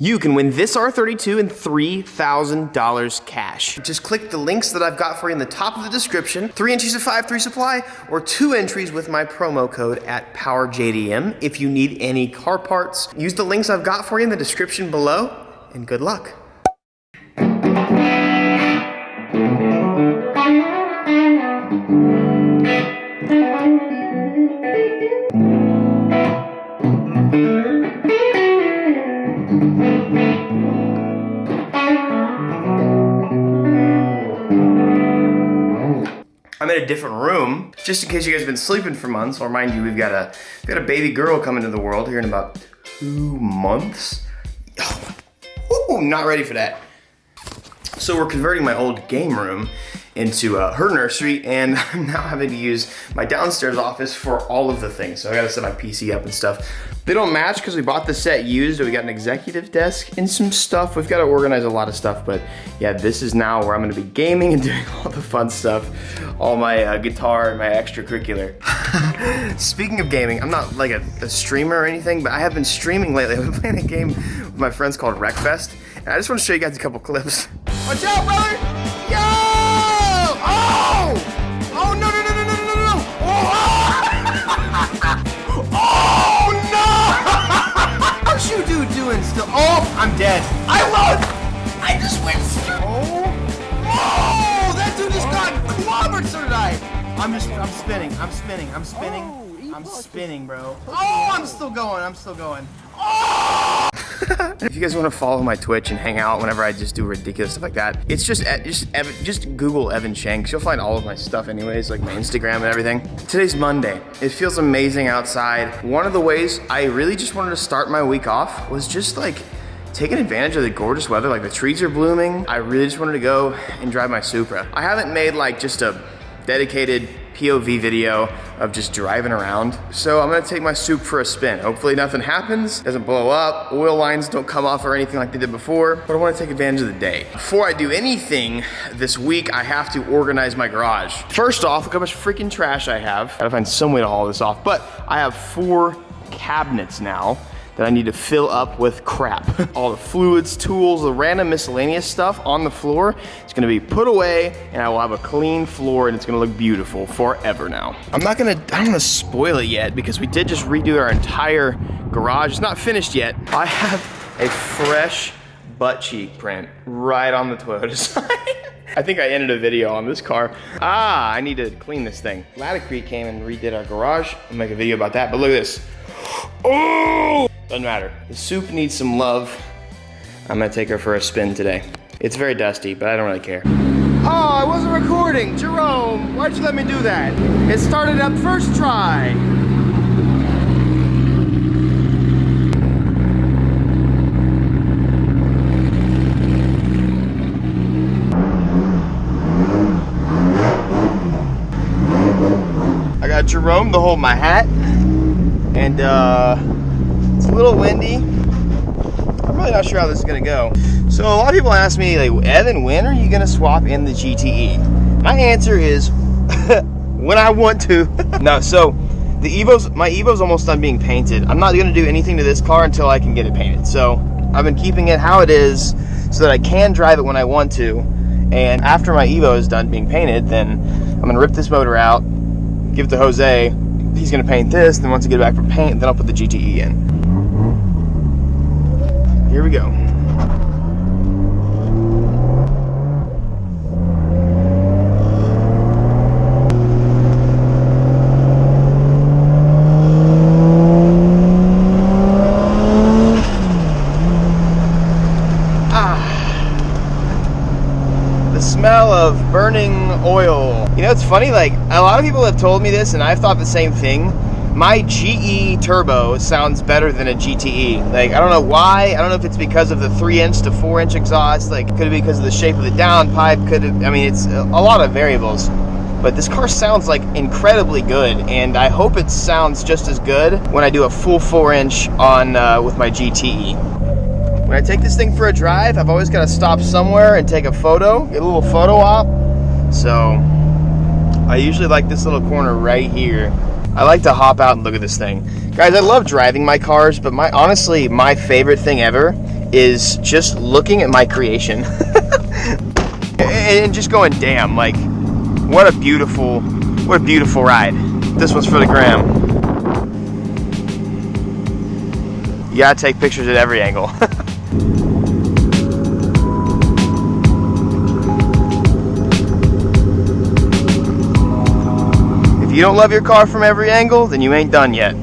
You can win this R32 and $3,000 cash. Just click the links that I've got for you in the top of the description. 3 entries of 5, 3 supply, or 2 entries with my promo code at PowerJDM. If you need any car parts, use the links I've got for you in the description below, and good luck. I'm in a different room, just in case you guys have been sleeping for months. I'll remind you, we've got a baby girl coming to the world here in about 2 months. Oh, not ready for that. So we're converting my old game room into her nursery, and I'm now having to use my downstairs office for all of the things. So I gotta set my PC up and stuff. They don't match because we bought the set used. We got an executive desk and some stuff. We've got to organize a lot of stuff, but yeah, this is now where I'm gonna be gaming and doing all the fun stuff, all my guitar and my extracurricular. Speaking of gaming, I'm not like a streamer or anything, but I have been streaming lately. I've been playing a game with my friends called Wreckfest, and I just want to show you guys a couple clips. Watch out, brother! Yo! Oh! Oh, no, no, no, no, no, no, no, no! Oh! Oh, no! What's you dude doing still? Oh, I'm dead. I just went straight. Oh! Oh! That dude just got clobbered, so did I. I'm spinning, I'm spinning, bro. Oh, I'm still going. Oh! If you guys want to follow my Twitch and hang out whenever I just do ridiculous stuff like that, it's just Google Evan Shanks. You'll find all of my stuff anyways, like my Instagram and everything. Today's Monday. It feels amazing outside. One of the ways I really just wanted to start my week off was just like taking advantage of the gorgeous weather. Like the trees are blooming. I really just wanted to go and drive my Supra. I haven't made like just a dedicated POV video of just driving around. So I'm gonna take my Supra for a spin. Hopefully nothing happens, doesn't blow up, oil lines don't come off or anything like they did before, but I wanna take advantage of the day. Before I do anything this week, I have to organize my garage. First off, look how much freaking trash I have. Gotta find some way to haul this off, but I have 4 cabinets now that I need to fill up with crap. All the fluids, tools, the random miscellaneous stuff on the floor, it's gonna be put away, and I will have a clean floor, and it's gonna look beautiful forever now. I don't wanna spoil it yet, because we did just redo our entire garage. It's not finished yet. I have a fresh butt cheek print right on the Toyota side. I think I ended a video on this car. I need to clean this thing. Latticrete came and redid our garage. I'll make a video about that, but look at this. Oh! Doesn't matter. The soup needs some love. I'm gonna take her for a spin today. It's very dusty, but I don't really care. Oh, I wasn't recording. Jerome, why'd you let me do that? It started up first try. I got Jerome to hold my hat, and it's a little windy. I'm really not sure how this is gonna go. So a lot of people ask me, like, Evan, when are you gonna swap in the GTE? My answer is when I want to. No, so my Evo's almost done being painted. I'm not gonna do anything to this car until I can get it painted. So I've been keeping it how it is so that I can drive it when I want to. And after my Evo is done being painted, then I'm gonna rip this motor out, give it to Jose. He's gonna paint this, then once I get it back from paint, then I'll put the GTE in. Here we go. The smell of burning oil. You know, it's funny, like, a lot of people have told me this, and I've thought the same thing. My GE turbo sounds better than a GTE. Like, I don't know why. I don't know if it's because of the 3-inch to 4-inch exhaust. Like, could it be because of the shape of the downpipe? I mean, it's a lot of variables. But this car sounds like incredibly good, and I hope it sounds just as good when I do a full 4-inch on with my GTE. When I take this thing for a drive, I've always got to stop somewhere and take a photo, get a little photo op. So I usually like this little corner right here. I like to hop out and look at this thing. Guys, I love driving my cars, but honestly, my favorite thing ever is just looking at my creation and just going, damn, like, what a beautiful ride. This one's for the gram. You gotta take pictures at every angle. If you don't love your car from every angle, then you ain't done yet.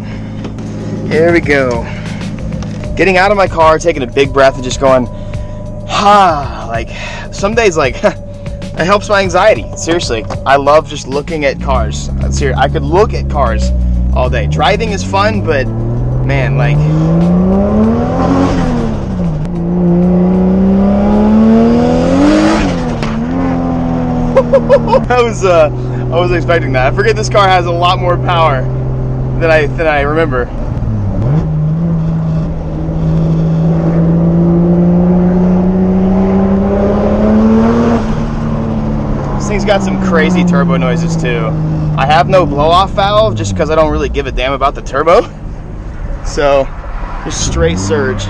Here we go. Getting out of my car, taking a big breath and just going, like, some days, like, it helps my anxiety. Seriously, I love just looking at cars. Seriously, I could look at cars all day. Driving is fun, but man, like, I wasn't expecting that. I forget this car has a lot more power than I remember. This thing's got some crazy turbo noises too. I have no blow-off valve just because I don't really give a damn about the turbo. So, just straight surge.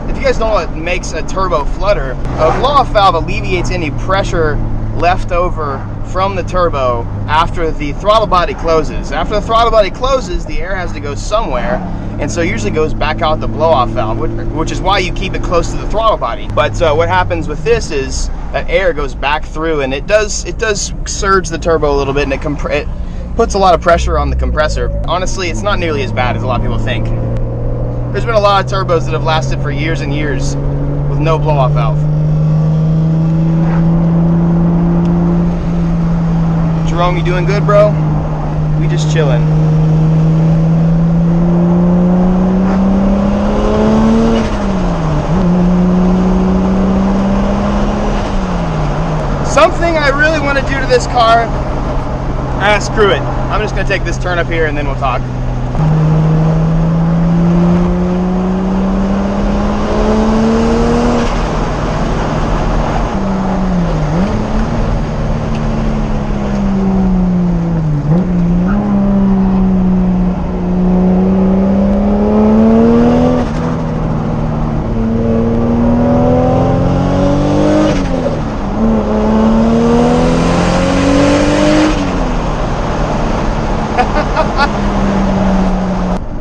If you guys know what makes a turbo flutter, a blow-off valve alleviates any pressure left over from the turbo after the throttle body closes. After the throttle body closes, the air has to go somewhere, and so it usually goes back out the blow-off valve, which is why you keep it close to the throttle body. But what happens with this is that air goes back through, and it does surge the turbo a little bit, and it puts a lot of pressure on the compressor. Honestly, it's not nearly as bad as a lot of people think. There's been a lot of turbos that have lasted for years and years with no blow-off valve. Jerome, you doing good, bro? We just chilling. Something I really want to do to this car, screw it. I'm just going to take this turn up here and then we'll talk.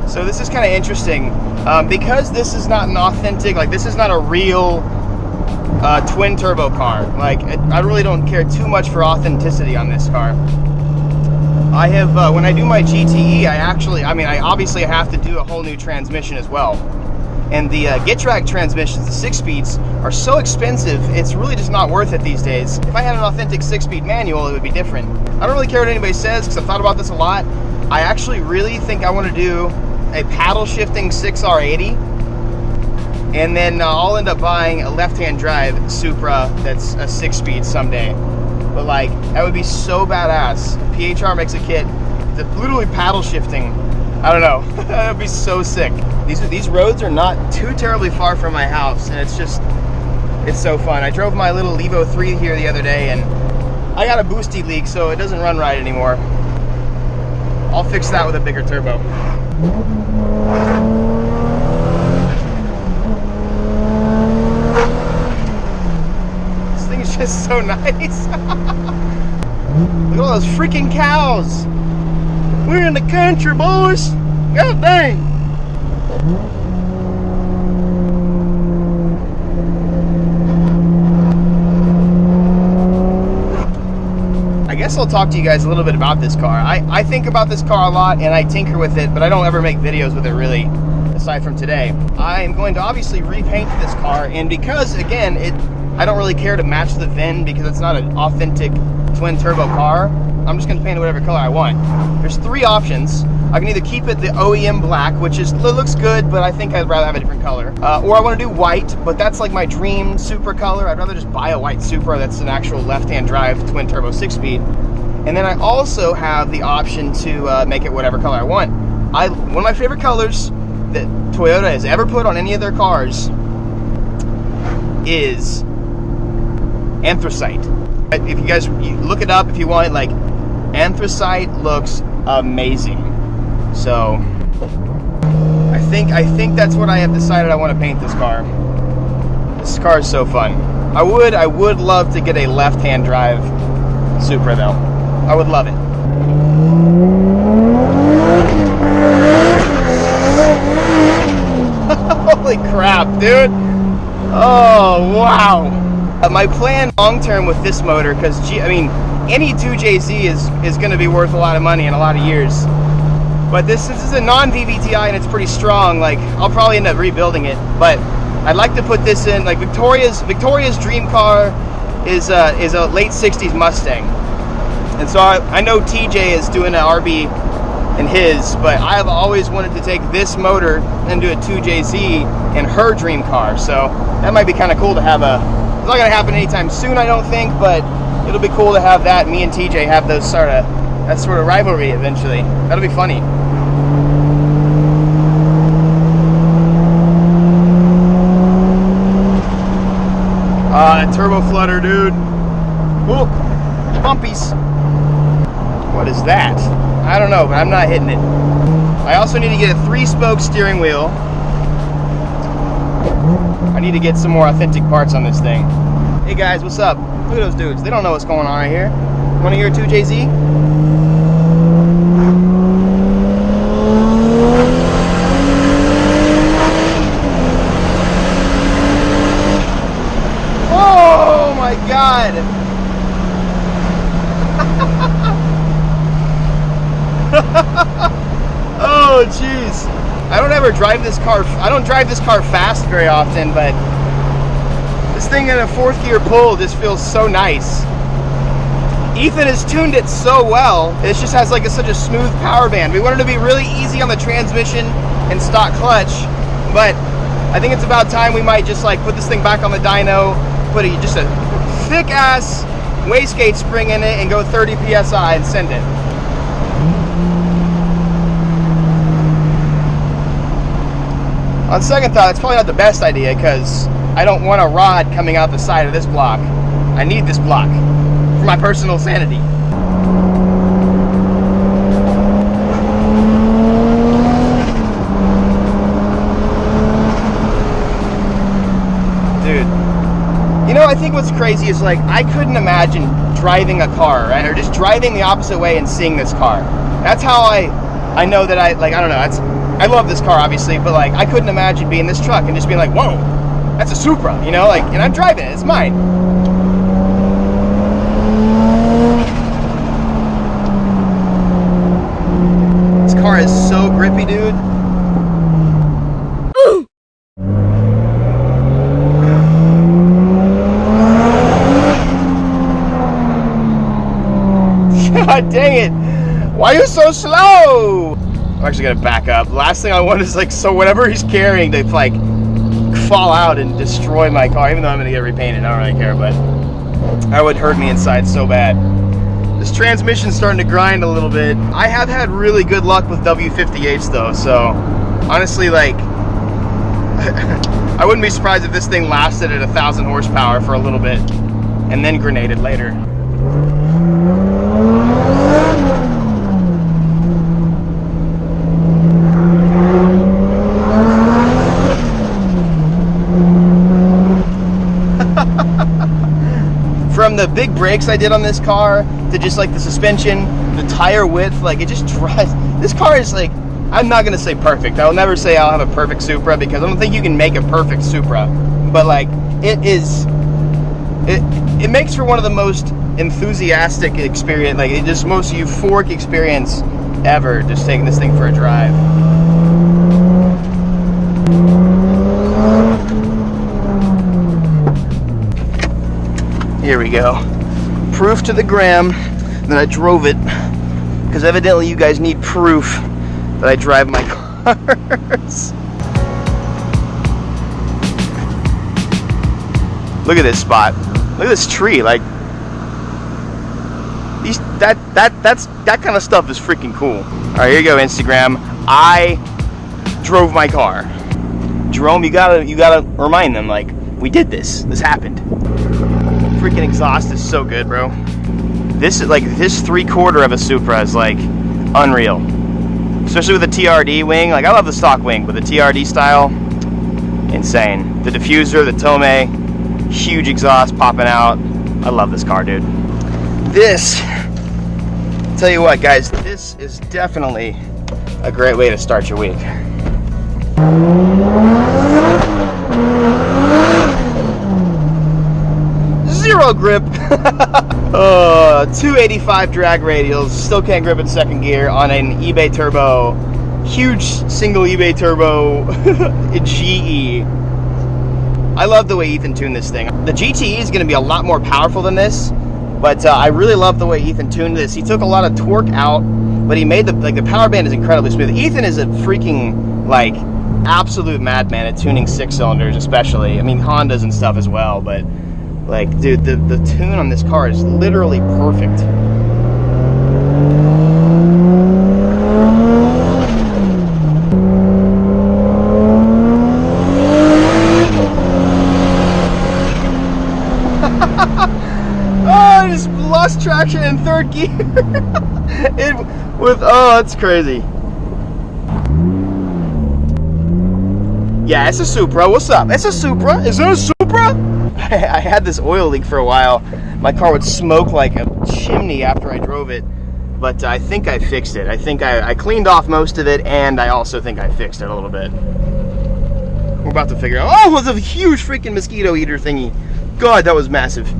So this is kind of interesting because this is not an authentic, like this is not a real twin turbo car. Like I really don't care too much for authenticity on this car. I have when I do my GTE, I obviously have to do a whole new transmission as well. And the Get-Track transmissions, the 6-speeds, are so expensive, it's really just not worth it these days. If I had an authentic 6-speed manual, it would be different. I don't really care what anybody says, because I've thought about this a lot. I actually really think I want to do a paddle-shifting 6R80, and then I'll end up buying a left-hand drive Supra that's a 6-speed someday. But like, that would be so badass. PHR makes a kit that's literally paddle-shifting. I don't know, that would be so sick. These roads are not too terribly far from my house, and it's so fun. I drove my little Levo 3 here the other day, and I got a boosty leak, so it doesn't run right anymore. I'll fix that with a bigger turbo. This thing is just so nice. Look at all those freaking cows. We're in the country, boys. God dang. I guess I'll talk to you guys a little bit about this car. I think about this car a lot and I tinker with it, but I don't ever make videos with it really, aside from today. I am going to obviously repaint this car, and because, again, I don't really care to match the VIN because it's not an authentic twin turbo car. I'm just going to paint it whatever color I want. There's 3 options. I can either keep it the OEM black, which looks good, but I think I'd rather have a different color. Or I want to do white, but that's like my dream Supra color. I'd rather just buy a white Supra that's an actual left-hand drive twin turbo 6-speed. And then I also have the option to make it whatever color I want. One of my favorite colors that Toyota has ever put on any of their cars is anthracite. If you guys look it up if you want, like, anthracite looks amazing. So I think that's what I have decided I want to paint this car. This car is so fun. I would love to get a left-hand drive Supra though. I would love it. Holy crap, dude. Oh, wow. My plan long-term with this motor, because, I mean, any 2JZ is going to be worth a lot of money in a lot of years. But this is a non-VVTi and it's pretty strong. Like, I'll probably end up rebuilding it. But I'd like to put this in, like, Victoria's dream car is a late 60s Mustang. And so I know TJ is doing an RB in his, but I have always wanted to take this motor and do a 2JZ in her dream car. So that might be kind of cool to have it's not going to happen anytime soon, I don't think, but it'll be cool to have that. Me and TJ have that sort of rivalry eventually. That'll be funny. Turbo flutter, dude. Ooh, bumpies. What is that? I don't know, but I'm not hitting it. I also need to get a 3-spoke steering wheel. I need to get some more authentic parts on this thing. Hey guys, what's up? Look at those dudes. They don't know what's going on right here. Want to hear 2JZ? Oh my God! Oh jeez. I don't ever drive this car. I don't drive this car fast very often, but this thing in a 4th gear pull just feels so nice. Ethan has tuned it so well. It just has like such a smooth power band. We wanted to be really easy on the transmission and stock clutch, but I think it's about time we might just like put this thing back on the dyno, put just a thick ass wastegate spring in it and go 30 PSI and send it. On second thought, it's probably not the best idea because I don't want a rod coming out the side of this block. I need this block for my personal sanity. Dude, you know, I think what's crazy is like, I couldn't imagine driving a car, right? Or just driving the opposite way and seeing this car. That's how I know that I don't know, I love this car, obviously, but like, I couldn't imagine being in this truck and just being like, whoa, that's a Supra, you know, like, and I'm driving it, it's mine. This car is so grippy, dude. Ooh. God dang it, why are you so slow? I'm actually gonna back up. Last thing I want is like, so whatever he's carrying to like fall out and destroy my car, even though I'm gonna get repainted. I don't really care, but that would hurt me inside so bad. This transmission's starting to grind a little bit. I have had really good luck with W58s though, so honestly, like, I wouldn't be surprised if this thing lasted at 1,000 horsepower for a little bit and then grenaded later. From the big brakes I did on this car to just like the suspension, the tire width, like it just drives. This car is like, I'm not gonna say perfect. I will never say I'll have a perfect Supra because I don't think you can make a perfect Supra. But like, it makes for one of the most enthusiastic experience, like it just most euphoric experience ever, just taking this thing for a drive. Here we go. Proof to the gram that I drove it, because evidently you guys need proof that I drive my cars. Look at this spot. Look at this tree. Like that kind of stuff is freaking cool. All right, here you go, Instagram. I drove my car. Jerome, you gotta remind them, like, we did this. This happened. freaking exhaust is so good, bro. This is like, this 3/4 of a Supra is like unreal. Especially with the TRD wing. Like, I love the stock wing, but the TRD style, insane. The diffuser, the Tome, huge exhaust popping out. I love this car, dude. This, tell you what, guys, this is definitely a great way to start your week. Zero grip. 285 drag radials. Still can't grip in second gear on an eBay turbo. Huge single eBay turbo GE. I love the way Ethan tuned this thing. The GTE is going to be a lot more powerful than this, but I really love the way Ethan tuned this. He took a lot of torque out, but he made the power band is incredibly smooth. Ethan is a freaking like absolute madman at tuning 6 cylinders, especially. I mean, Hondas and stuff as well, but like, dude, the tune on this car is literally perfect. Oh, I just lost traction in 3rd gear. Oh, it's crazy. Yeah, it's a Supra. What's up? It's a Supra. Is it a Supra? I had this oil leak for a while. My car would smoke like a chimney after I drove it, but I think I fixed it. I think I cleaned off most of it, and I also think I fixed it a little bit. We're about to figure out. Oh, it was a huge freaking mosquito eater thingy. God, that was massive.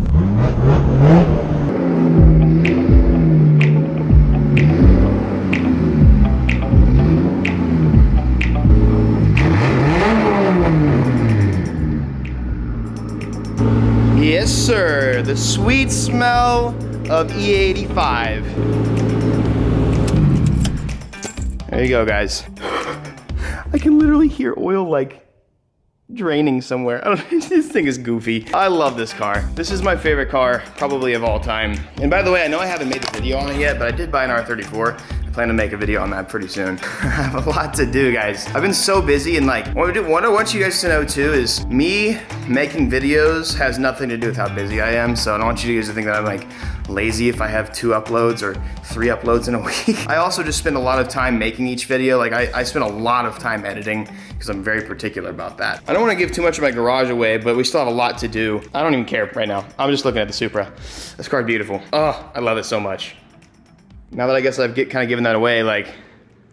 Yes, sir. The sweet smell of E85. There you go, guys. I can literally hear oil like draining somewhere. I don't know, this thing is goofy. I love this car. This is my favorite car, probably of all time. And by the way, I know I haven't made a video on it yet, but I did buy an R34. I plan to make a video on that pretty soon. I have a lot to do, guys. I've been so busy, and like, what I want you guys to know too is me making videos has nothing to do with how busy I am. So I don't want you guys to think that I'm like lazy if I have 2 uploads or 3 uploads in a week. I also just spend a lot of time making each video. Like I spend a lot of time editing because I'm very particular about that. I don't want to give too much of my garage away, but we still have a lot to do. I don't even care right now. I'm just looking at the Supra. This car is beautiful. Oh, I love it so much. Now that I guess I've kind of given that away, like,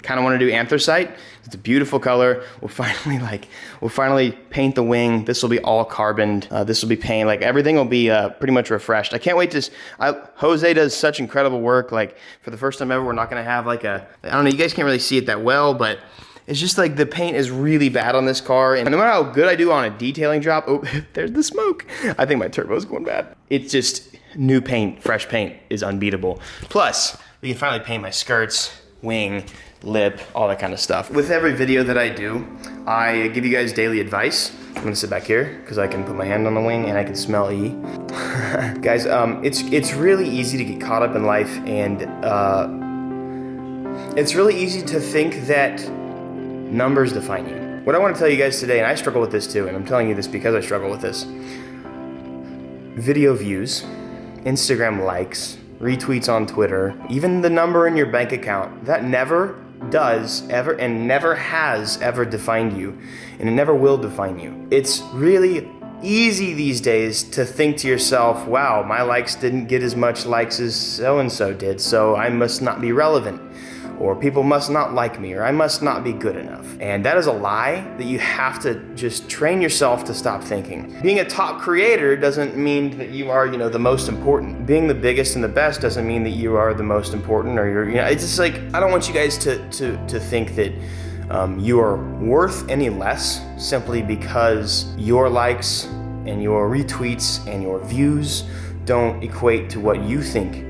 kind of want to do anthracite. It's a beautiful color. We'll finally paint the wing. This will be all carboned. This will be paint. Like, everything will be pretty much refreshed. I can't wait to. Jose does such incredible work. Like, for the first time ever, we're not gonna have like I don't know. You guys can't really see it that well, but it's just like the paint is really bad on this car. And no matter how good I do on a detailing job, oh, there's the smoke. I think my turbo is going bad. It's just new paint, fresh paint is unbeatable. Plus, we can finally paint my skirts, wing, lip, all that kind of stuff. With every video that I do, I give you guys daily advice. I'm gonna sit back here because I can put my hand on the wing and I can smell E. Guys, it's really easy to get caught up in life, and it's really easy to think that numbers define you. What I want to tell you guys today, and I struggle with this too, and I'm telling you this because I struggle with this. Video views, Instagram likes, retweets on Twitter, even the number in your bank account, that never does ever and never has ever defined you, and it never will define you. It's really easy these days to think to yourself, wow, my likes didn't get as much likes as so-and-so did, so I must not be relevant, or people must not like me, or I must not be good enough. And that is a lie that you have to just train yourself to stop thinking. Being a top creator doesn't mean that you are, the most important. Being the biggest and the best doesn't mean that you are the most important, or you're, it's just like, I don't want you guys to think that you are worth any less simply because your likes and your retweets and your views don't equate to what you think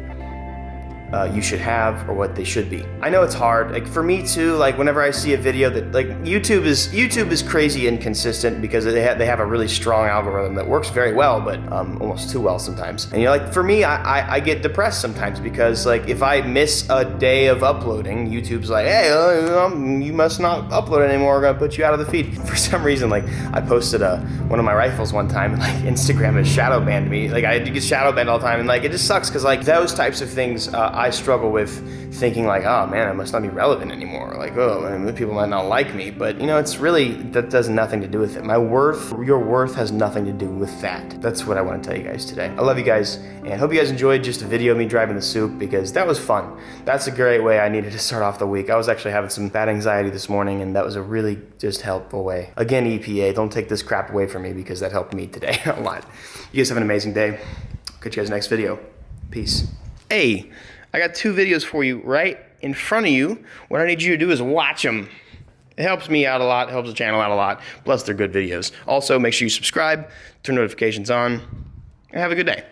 you should have or what they should be. I know it's hard. Like for me too. Like whenever I see a video that like YouTube is crazy inconsistent because they have a really strong algorithm that works very well, but almost too well sometimes. And you're like, for me, I get depressed sometimes because like if I miss a day of uploading, YouTube's like, hey, you must not upload anymore. We're gonna put you out of the feed. For some reason, like I posted one of my rifles one time, and like Instagram has shadow banned me. Like I get shadow banned all the time, and like it just sucks because like those types of things I struggle with thinking like, oh man, I must not be relevant anymore. Like, oh, man, people might not like me, but you know, it's really, that does nothing to do with it. My worth, your worth has nothing to do with that. That's what I want to tell you guys today. I love you guys, and hope you guys enjoyed just a video of me driving the Soup because that was fun. That's a great way I needed to start off the week. I was actually having some bad anxiety this morning, and that was a really just helpful way. Again, EPA, don't take this crap away from me because that helped me today a lot. You guys have an amazing day. Catch you guys next video. Peace. Hey, I got 2 videos for you right in front of you. What I need you to do is watch them. It helps me out a lot, helps the channel out a lot, plus they're good videos. Also, make sure you subscribe, turn notifications on, and have a good day.